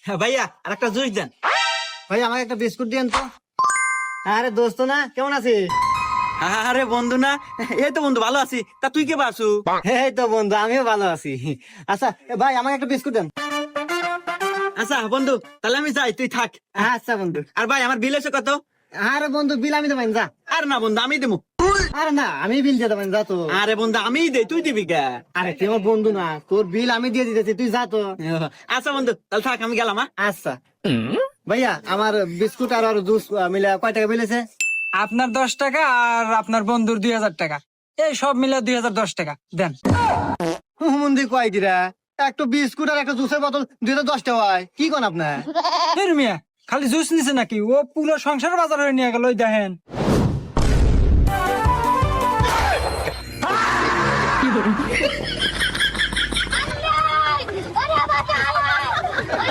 ভাইয়া আর একটা জুস দেন। ভাই আমাকে একটা বিস্কুট দিয়েন তো। আরে দোস্ত না, কেমন আছিস? আরে বন্ধু না, এই তো বন্ধু ভালো আছি। তা তুই কে বাসু? এই তো বন্ধু, আমিও ভালো আছি। আচ্ছা ভাই আমাকে একটা বিস্কুট দেন। আচ্ছা বন্ধু, তাহলে আমি যাই, তুই থাক। আচ্ছা বন্ধু। আর ভাই আমার বিল এসে কত? আরে বন্ধু, বিল আমি দেবেন, যা। আর না বন্ধু, আমি দেবো। আরে না, আমি বিল দিয়ে দেবেন, যা তো। আরে বন্ধু আমিই দে, তুই দিবি কে? আরে তুই আমার বন্ধু না, তোর বিল আমি দিয়ে দিতেছি, তুই যা তো। আচ্ছা বন্ধু, তাহলে থাক, আমি গেলাম। আচ্ছা ভাইয়া, আমার বিস্কুট আর জুস মিলে কয় টাকা বিলেছে? আপনার 10 টাকা আর আপনার বন্ধুর 2000 টাকা, এই সব মিলে 2010 টাকা দেন। হুমন্দি কয় কিরা, একটা বিস্কুট আর একটা জুসের বোতল 2010 টাকা হয়, কি কোন আপনার? এর মিয়া খালি জুস নিছে নাকি? ও পুরো সংসার বাজার হয়ে নিয়ে গেল, ওই দেখেন।